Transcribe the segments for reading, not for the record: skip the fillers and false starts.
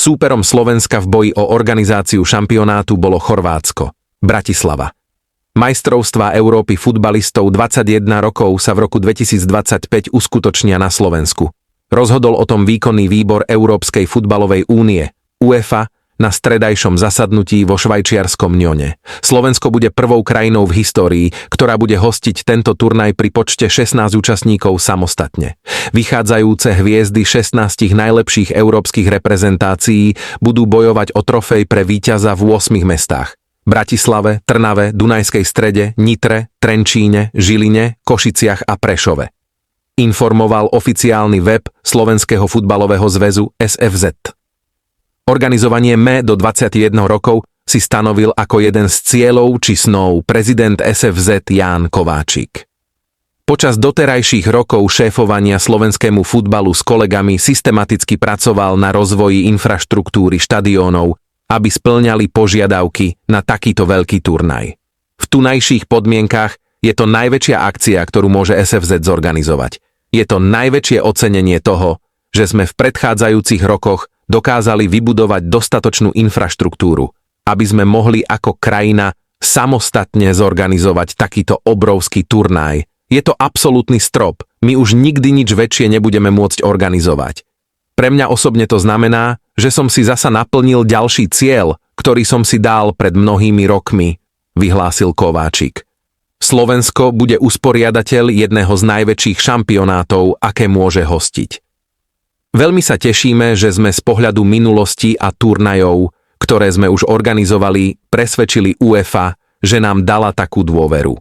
Súperom Slovenska v boji o organizáciu šampionátu bolo Chorvátsko, Bratislava. Majstrovstvá Európy futbalistov 21 rokov sa v roku 2025 uskutočnia na Slovensku. Rozhodol o tom výkonný výbor Európskej futbalovej únie, UEFA, na stredajšom zasadnutí vo švajčiarskom Njone. Slovensko bude prvou krajinou v histórii, ktorá bude hostiť tento turnaj pri počte 16 účastníkov samostatne. Vychádzajúce hviezdy 16 najlepších európskych reprezentácií budú bojovať o trofej pre víťaza v 8 mestách. Bratislave, Trnave, Dunajskej Strede, Nitre, Trenčíne, Žiline, Košiciach a Prešove. Informoval oficiálny web Slovenského futbalového zväzu SFZ. Organizovanie ME do 21 rokov si stanovil ako jeden z cieľov či snov prezident SFZ Ján Kováčik. Počas doterajších rokov šéfovania slovenskému futbalu s kolegami systematicky pracoval na rozvoji infraštruktúry štadiónov, aby spĺňali požiadavky na takýto veľký turnaj. V tunajších podmienkach je to najväčšia akcia, ktorú môže SFZ zorganizovať. Je to najväčšie ocenenie toho, že sme v predchádzajúcich rokoch dokázali vybudovať dostatočnú infraštruktúru, aby sme mohli ako krajina samostatne zorganizovať takýto obrovský turnaj. Je to absolútny strop, my už nikdy nič väčšie nebudeme môcť organizovať. Pre mňa osobne to znamená, že som si zasa naplnil ďalší cieľ, ktorý som si dal pred mnohými rokmi, vyhlásil Kováčik. Slovensko bude usporiadateľ jedného z najväčších šampionátov, aké môže hostiť. Veľmi sa tešíme, že sme z pohľadu minulosti a turnajov, ktoré sme už organizovali, presvedčili UEFA, že nám dala takú dôveru.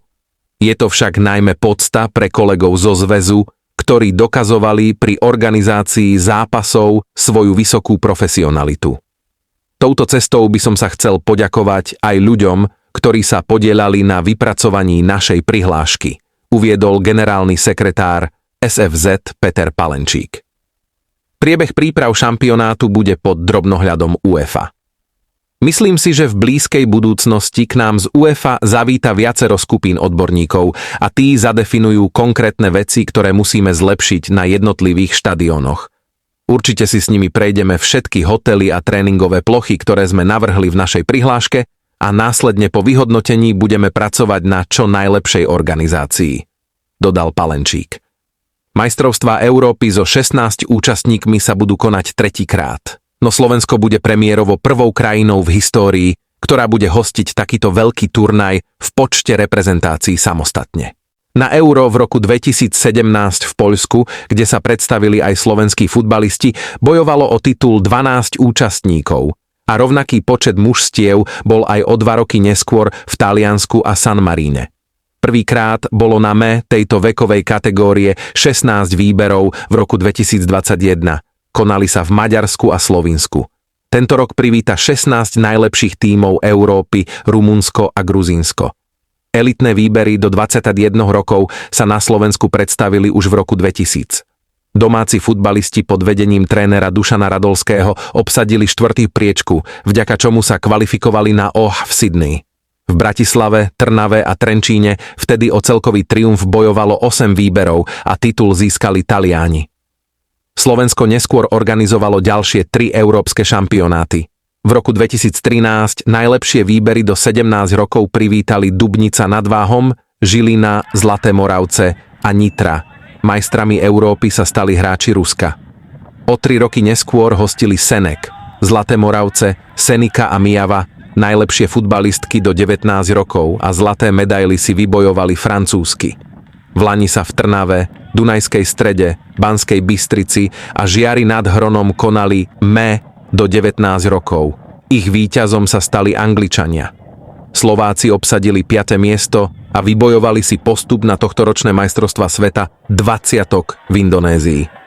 Je to však najmä podsta pre kolegov zo zväzu, ktorí dokazovali pri organizácii zápasov svoju vysokú profesionalitu. Touto cestou by som sa chcel poďakovať aj ľuďom, ktorí sa podieľali na vypracovaní našej prihlášky, uviedol generálny sekretár SFZ Peter Palenčík. Priebeh príprav šampionátu bude pod drobnohľadom UEFA. Myslím si, že v blízkej budúcnosti k nám z UEFA zavíta viacero skupín odborníkov a tí zadefinujú konkrétne veci, ktoré musíme zlepšiť na jednotlivých štadiónoch. Určite si s nimi prejdeme všetky hotely a tréningové plochy, ktoré sme navrhli v našej prihláške a následne po vyhodnotení budeme pracovať na čo najlepšej organizácii, dodal Palenčík. Majstrovstvá Európy so 16 účastníkmi sa budú konať tretíkrát. No Slovensko bude premiérovo prvou krajinou v histórii, ktorá bude hostiť takýto veľký turnaj v počte reprezentácií samostatne. Na Euro v roku 2017 v Poľsku, kde sa predstavili aj slovenskí futbalisti, bojovalo o titul 12 účastníkov a rovnaký počet mužstiev bol aj o 2 roky neskôr v Taliansku a San Maríne. Prvýkrát bolo na ME tejto vekovej kategórie 16 výberov v roku 2021. Konali sa v Maďarsku a Slovinsku. Tento rok privíta 16 najlepších tímov Európy, Rumunsko a Gruzínsko. Elitné výbery do 21 rokov sa na Slovensku predstavili už v roku 2000. Domáci futbalisti pod vedením trénera Dušana Radolského obsadili 4. priečku, vďaka čomu sa kvalifikovali na OH v Sydney. V Bratislave, Trnave a Trenčíne vtedy o celkový triumf bojovalo 8 výberov a titul získali Taliani. Slovensko neskôr organizovalo ďalšie 3 európske šampionáty. V roku 2013 najlepšie výbery do 17 rokov privítali Dubnica nad Váhom, Žilina, Zlaté Moravce a Nitra. Majstrami Európy sa stali hráči Ruska. O 3 roky neskôr hostili Senek, Zlaté Moravce, Senika a Mijava, najlepšie futbalistky do 19 rokov a zlaté medaily si vybojovali francúzsky. Vlani sa v Trnave, Dunajskej Strede, Banskej Bystrici a Žiari nad Hronom konali ME do 19 rokov. Ich víťazom sa stali Angličania. Slováci obsadili 5. miesto a vybojovali si postup na tohtoročné majstrovstvá sveta 20 v Indonézii.